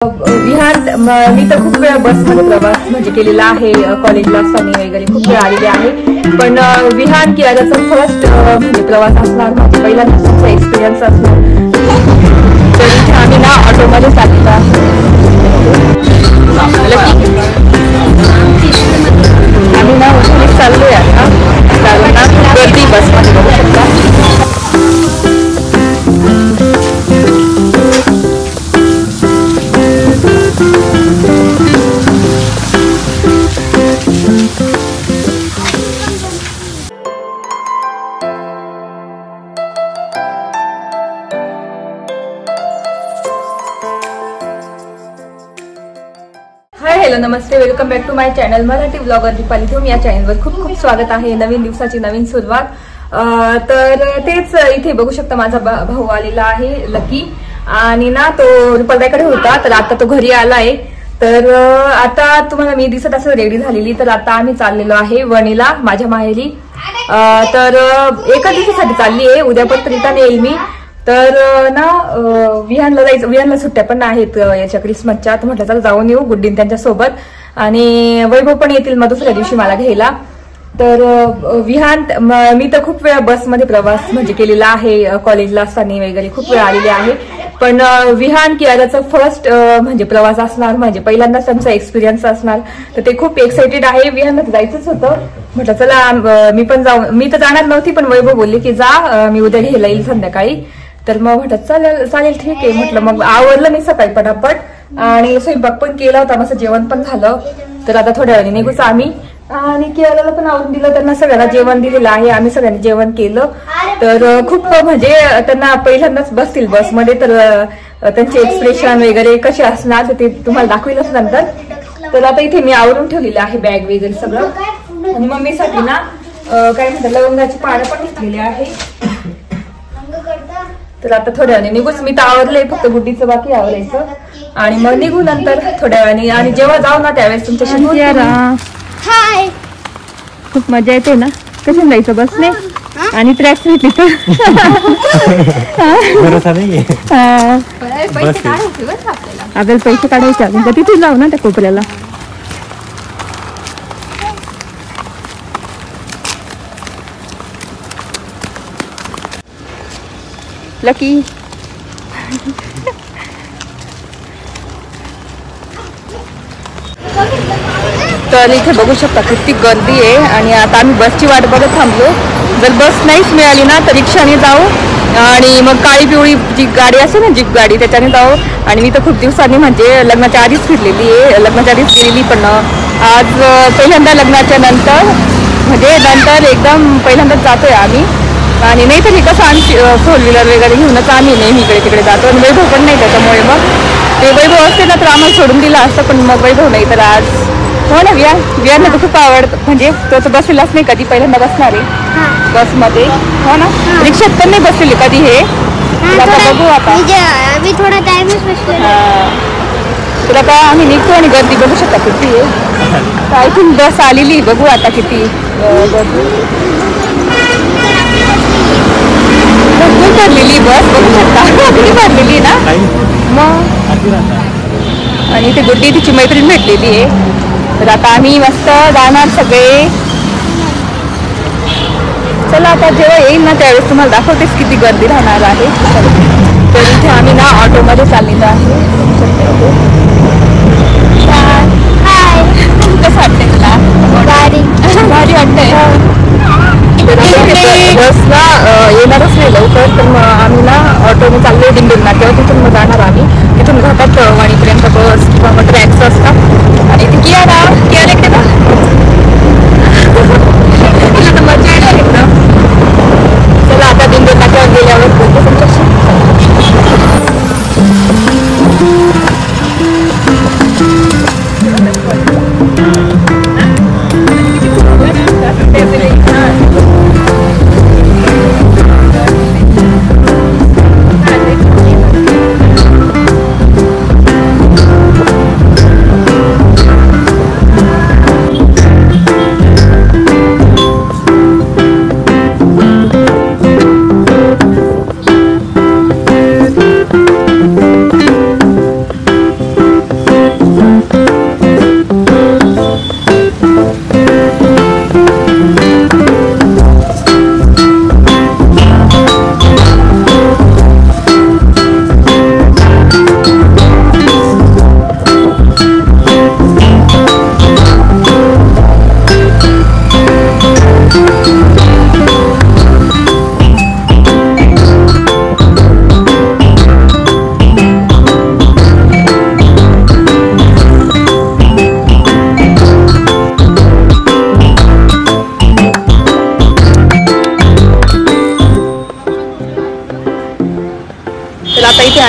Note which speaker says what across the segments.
Speaker 1: विहान मी तर खूप वेळा बसमध्ये प्रवास म्हणजे केलेला आहे, कॉलेजला असताना वगैरे खूप वेळा आलेले आहे. पण विहान किल्ल्याचा फर्स्ट म्हणजे प्रवास असणार, माझा पहिल्यांदाचा एक्सपिरियन्स असणार. तर इथे आम्ही ना ऑटोमध्ये चाललेलो आहे. आम्ही ना उठून चाललोय आता, कारण ना गर्दी बसमध्ये बघू शकता. हॅलो नमस्ते, welcome back to my channel Marathi blogger Deepali. तुम्ही या चॅनलवर खूप खूप स्वागत आहे. नवीन दिवसाची नवीन सुरुवात. तर तेच इथे बघू शकता, माझा भाऊ आलेला आहे लकी, आणि ना तो रुपालताईकडे होता, तर आता तो घरी आलाय. तर आता तुम्हाला मी दिसत असं रेडी झालेली. तर आता आम्ही चाललेलो आहे वणीला, माझ्या माहेरी. तर एका दिवसासाठी चालली आहे, उद्या पण रिटर्न येईल मी. तर ना विहानला जायचं, विहानला सुट्ट्या पण आहेत याच्या क्रिसमसच्या. तर म्हटलं चला जाऊन येऊ गुड्डीन त्यांच्या सोबत, आणि वैभव पण येतील मग दुसऱ्या दिवशी मला घ्यायला. तर विहान मी तर खूप वेळा बसमध्ये प्रवास म्हणजे केलेला आहे, कॉलेजला असताना वगैरे खूप वेळा आलेले आहे. पण विहान किल्ल्याचा फर्स्ट म्हणजे प्रवास असणार, म्हणजे पहिल्यांदाच त्यांचा एक्सपिरियन्स असणार. तर ते खूप एक्साइटेड आहे. विहानला जायचंच होतं, म्हटलं चला मी पण जाऊ. मी तर जाणार नव्हती, पण वैभव बोलली की जा, मी उद्या घ्यायला येईल संध्याकाळी. तर मग म्हटलं चालेल ठीक आहे. म्हटलं मग आवरलं मी सकाळी पटापट, आणि स्वयंपाक पण केला होता, मस्त जेवण पण झालं. तर आता थोड्या वेळाने निघूच आम्ही. आणि केळाला पण आवरून दिलं, त्यांना सगळ्यांना जेवण दिलेलं आहे, आम्ही सगळ्यांनी जेवण केलं. तर खूप म्हणजे त्यांना पहिल्यांदाच बसतील बसमध्ये, तर त्यांचे एक्सप्रेशन वगैरे कसे असणार तर ते तुम्हाला दाखवेलच नंतर. तर आता इथे मी आवरून ठेवलेलं आहे बॅग वगैरे सगळं, आणि मम्मीसाठी ना काय म्हणतात लवंगाची पानं पण घेतलेली आहे. तर आता थोड्या वेळाने निघूच. मी तर आवरलंय, फक्त गुड्डीचं बाकी आवरायचं, आणि मग निघू नंतर थोड्या वेळाने. आणि जेव्हा जाऊ ना त्यावेळेस तुमच्याशी हाय. खूप मजा येते ना, कशी जायचं बसने, आणि ट्रॅक्स भेटली तर आपल्याला पैसे काढायचे आपण, तर तिथे जाऊ ना त्या कोपऱ्याला. लकी तर इथे बघू शकता किती गर्दी आहे. आणि आता आम्ही बसची वाट बघत थांबलो. जर बस नाहीच मिळाली ना तर रिक्षाने जाऊ, आणि मग काळी पिवळी जी गाडी असते ना, जीप गाडी, त्याच्याने जाऊ. आणि मी तर खूप दिवसांनी म्हणजे लग्नाच्या आधीच फिरलेली आहे, लग्नाच्या आधीच गेलेली, पण आज पहिल्यांदा लग्नाच्या नंतर म्हणजे नंतर एकदम पहिल्यांदाच जातोय आम्ही. आणि नाही तर हे कसं आम्ही 4 व्हीलर वगैरे घेऊनच आम्ही नेहमी इकडे तिकडे जातो. आणि वैभव पण नाही, त्याच्यामुळे मग ते वैभव असते ना तर आम्हाला सोडून दिलं असतं, पण मग वैभव नाही. तर आज हो ना, विहानला तर खूप आवडतं, म्हणजे तो तर बसलेलाच नाही कधी, पहिल्यांदा बसणार आहे बसमध्ये. हो ना, रिक्षात पण नाही बसलेली कधी. हे बघू आता, तर आता आम्ही निघतो. आणि गर्दी बघू शकता किती आहे. आय थिंक बस आलेली, बघू आता किती गर्दी. खूप भरलेली बस, बघू शकता किती भरलेली ना मग. आणि इथे गुड्डी तिची मैत्रीण भेटलेली आहे. तर आता आम्ही मस्त जाणार सगळे. चला आता जेव्हा येईल ना त्यावेळेस तुम्हाला दाखवतेच किती गर्दी राहणार आहे. तर इथे आम्ही ना ऑटोमध्ये चाललेलो आहे. कसं वाटतंय तुला? भारी वाटतंय. बस ना येणारच नाही लवकर, तर मग आम्ही ना ऑटोने चाललोय दिंडोरीला. तेव्हा तिथून मग जाणार आम्ही, तिथून घाटात वाणीपर्यंत बस किंवा मग ट्रॅक्स असतात. आणि ती कियारा इकडे ना मजा येईल एकदम. चला आता दिंडोरीला गेल्यावर बोलतो तुमच्याशी.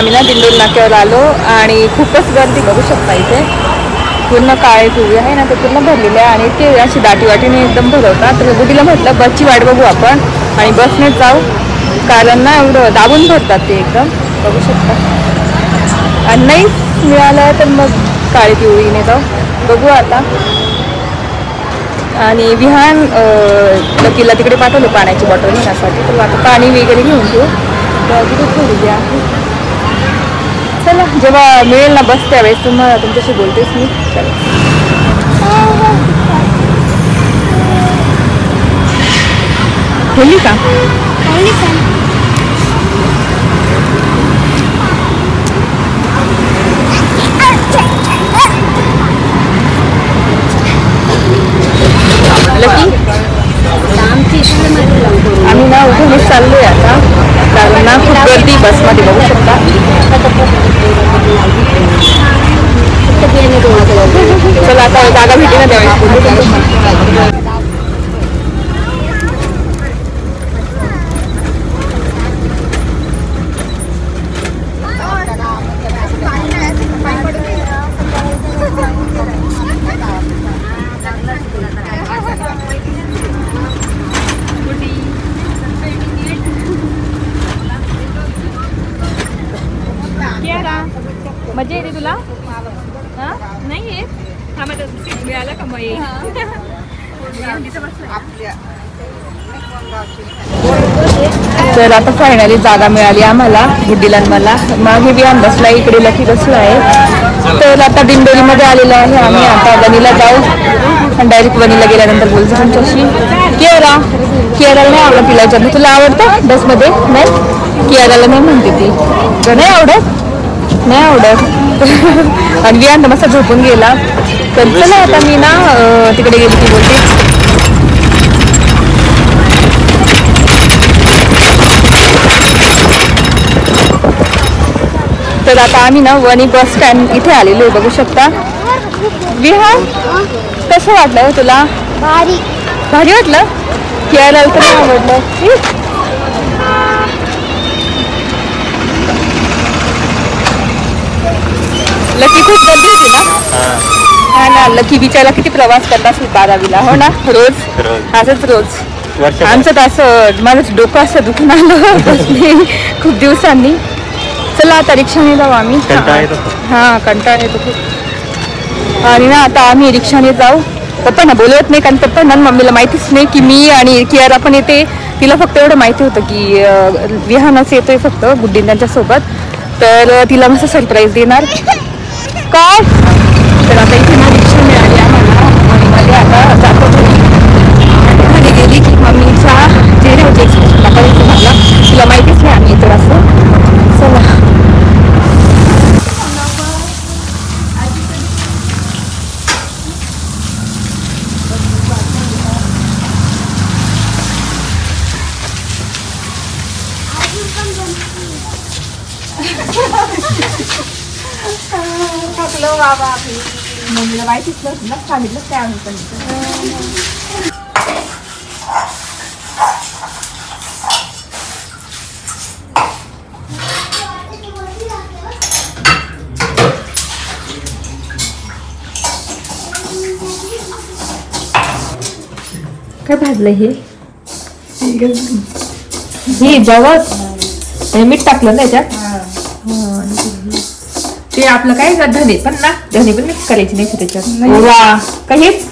Speaker 1: आम्ही ना दिंडोरी नाक्यावर आलो आणि खूपच गर्दी बघू शकता इथे. पूर्ण काळे पिवळे आहे ना, ते पूर्ण भरलेले आहे आणि ते अशी दाटी वाटीने एकदम भरवतात. तर गुडीला म्हटलं बसची वाट बघू आपण आणि बसनेच जाऊ, कारण ना एवढं दाबून भरतात ते एकदम बघू शकता. आणि नाही मिळालं तर मग काळी पिवळीने जाऊ, बघू आता. आणि विहान लकीला तिकडे पाठवले पाण्याची बॉटल घेण्यासाठी, तर आता पाणी वगैरे घेऊन ठेवू. तर तिथे ठेवली आहे. चला, जेव्हा मिळेल ना बस त्यावेळेस तुम्हाला तुमच्याशी बोलतेच मी. चला बोलली का आम्ही ना उठूनच चाललोय आता, कारण ना खूप गर्दी बसमध्ये बघू शकता. चला आता जागा भेटी ना त्यावेळेस. मजा येते तुला? नाही येत? मिळालं का मग तर आता फायनली जागा मिळाली आम्हाला, गुड्डीला मला. मागे विहान बसला, इकडे लकी बसला आहे. तर आता दिंडोरीमध्ये आलेलो आहे आम्ही. आता वनीला जाऊ आणि डायरेक्ट वनीला गेल्यानंतर बोलतो तुमच्याशी. कियाराला नाही आवडत तिला विचारलं, तुला आवडतं बसमध्ये? नाही, कियाराला नाही म्हणते ती. तर नाही आवडत. आणि विहान मस्त झोपून गेला. तर चला आता मी ना तिकडे गेली की बोलते. तर आता आम्ही ना वणी बस स्टँड इथे आलेलो आहे, बघू शकता. विहान कसं वाटलं तुला? भारी वाटलं? कियाला तर नाही आवडलं. लकी खूप गर्दी होती ना? हा ना, लकी बिचारा किती प्रवास करत असेल 12वीला, हो ना? रोज असंच रोज. आमचं तर असं माझं डोकं असं दुखून आलं बसले खूप दिवसांनी. चला आता रिक्षाने जाऊ आम्ही. हां, कंटाळा येतो खूप. आणि ना आता आम्ही रिक्षाने जाऊ. पप्पांना बोलवत नाही, कारण पप्पांना मम्मीला माहितीच नाही की मी आणि कियारा पण येते. तिला फक्त एवढं माहिती होतं की विहानच येतोय फक्त गुड्डी त्यांच्यासोबत. तर तिला मस्त सरप्राईज देणार काय. तर आता इथे ना रिक्षा मिळाली आम्हाला आणि मध्ये आता जातो घरी गेली की मम्मीचा चेहऱ्यावरचे एक्सप्रेशन दाखवायचं मला. तिला माहितीच नाही आम्ही येतो असं. चला थकलो बाबा. मम्मीला माहितीच नव्हतं ना, सांगितलं काय आम्ही पण. काय भाजलं हे जवळ मीठ टाकलं ना याच्यात. ते आपलं काय धने पण मिक्स करायची नाही त्याच्यात. ओवा का हेच?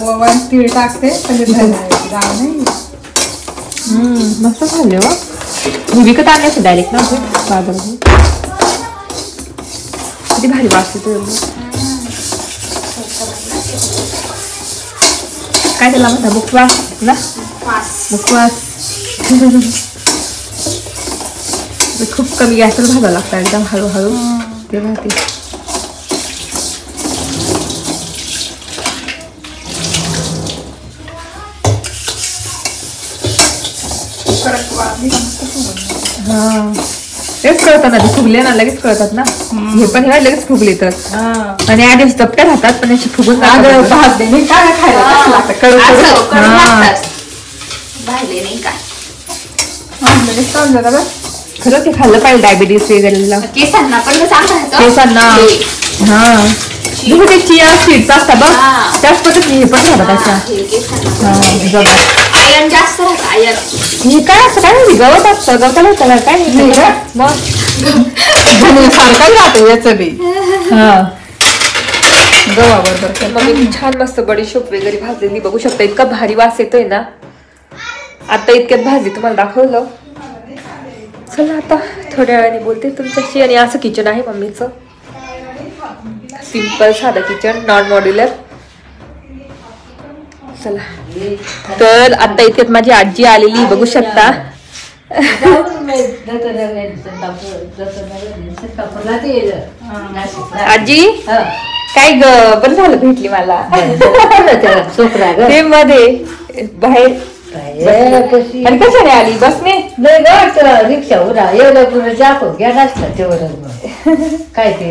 Speaker 1: ओवा तीळ टाकते. मस्त झाले हो. मी विकत आणले डायरेक्ट ना बाजारात. किती भारी वास येतो. काय त्याला म्हणता? मुखवास ना, मुखवास. खूप कमी गॅसवर भाजावं लागतं एकदम हळूहळू. तेव्हा ते तेच कळतात ना, ते फुगले ना लगेच कळतात ना. हे पण हे लगेच फुगले तर. आणि आधी चपट्या राहतात पण अशी फुगून खरंच ते खाल्लं पाहिजे डायबिटीस वगैरेला.
Speaker 2: केसांना पण चांगलं राहतं.
Speaker 1: केसांना हा जसं ते चिया सीड्स असतात बघ त्याच पद्धतीने हे पण राहतात अशा. बघा
Speaker 2: आयर्न जास्त राहतं. आयर्न
Speaker 1: हे काय असं काय माहिती गवत असतं गवताला त्याला काय मग सारखं राहतं याचं बी. हा गव्हाबरोबर मग मी छान मस्त बडीशोप वगैरे भाजलेली बघू शकता. इतका भारी वास येतोय ना. आता इतक्यात भाजी तुम्हाला दाखवलं. चला आता थोड्या वेळाने बोलते तुमच्याशी. आणि असं किचन आहे मम्मीचं. सिंपल साधं किचन नॉन मॉड्युलर. चला तर आता इतक्यात माझी आजी आलेली बघू शकता. आजी काय ग बरं झालं भेटली मला. ते मध्ये बाहेर आणि कशाने आली बसने
Speaker 3: रिक्षा उडा एवढं जातो गेला तेवढं काय ते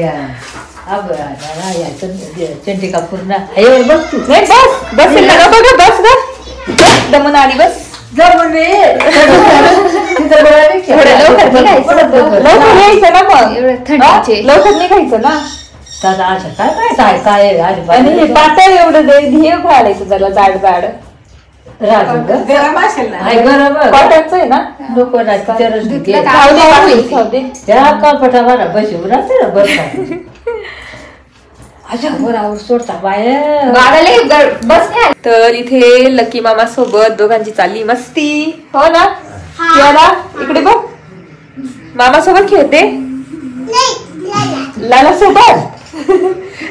Speaker 3: चंडिका पूर्ण बस तू
Speaker 1: नाही बस बस बस बस दमून आली बस.
Speaker 3: लवकर
Speaker 1: यायचं ना मग लवकर निघायचं ना.
Speaker 3: काय काय
Speaker 1: आणि हे पातळ एवढं ध्येय घालायचं जरा जाड जाड
Speaker 3: गरम असेल ना.
Speaker 1: कॉटनचं आहे ना.
Speaker 3: नको पटावाला बसू राहते ना बस सोडता बाहेर
Speaker 1: बस. तर इथे लकी मामा सोबत दोघांची चालली मस्ती. हो ना कियारा इकडे बघ मामा सोबत खेळते लाला सोबत.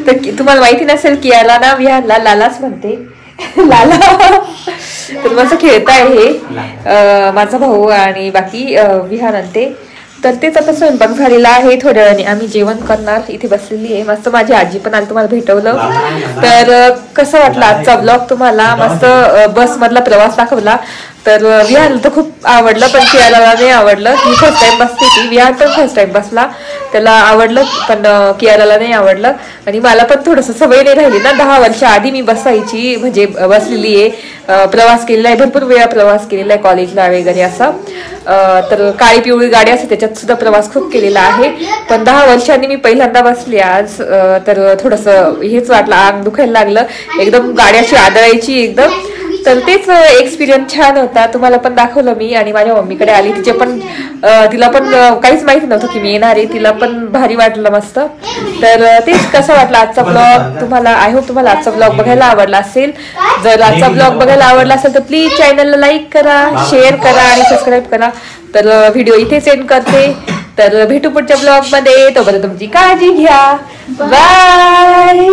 Speaker 1: तर तुम्हाला माहिती नसेल कियाला ना विहारला लालाच म्हणते लाला. तर मस्त खेळताय हे माझा भाऊ आणि बाकी विहार आणते. तर तेच आता स्वयंपाक झालेला आहे. थोड्या वेळाने आम्ही जेवण करणार. इथे बसलेली आहे मस्त माझी आजी पण आली तुम्हाला भेटवलं. तर कसं वाटलं आजचा ब्लॉग तुम्हाला. मस्त बस मधला प्रवास दाखवला. तर विहारला तर खूप आवडलं पण कियाला नाही आवडलं. मी फर्स्ट टाइम बसते ती. विहार पण फर्स्ट टाइम बसला त्याला आवडलं पण कियाला नाही आवडलं. आणि मला पण थोडंसं सवय नाही राहिली ना. 10 वर्ष आधी मी बसायची म्हणजे बसलेली आहे. प्रवास केलेला आहे भरपूर वेळा प्रवास केलेला आहे कॉलेजला वगैरे असं. तर काळी पिवळी गाडी असते त्याच्यात सुद्धा प्रवास खूप केलेला आहे. पण 10 वर्षांनी मी पहिल्यांदा बसले आज. तर थोडंसं हेच वाटलं अंग दुखायला लागलं एकदम गाडी अशी आदळायची एकदम. तर तेच एक्सपिरियन्स छान होता. तुम्हाला पण दाखवलं मी. आणि माझ्या मम्मीकडे आली तिचे पण तिला पण काहीच माहिती नव्हतं की मी येणार आहे. तिला पण भारी वाटलं मस्त. तर तेच कसं वाटलं आजचा ब्लॉग तुम्हाला. आय होप तुम्हाला आजचा ब्लॉग बघायला आवडला असेल. जर आजचा ब्लॉग बघायला आवडला असेल तर प्लीज चॅनलला लाईक करा शेअर करा आणि सबस्क्राईब करा. तर व्हिडिओ इथे सेंड करते. तर भेटू पुढच्या ब्लॉग मध्ये. तोपर्यंत तुमची काळजी घ्या. बाय.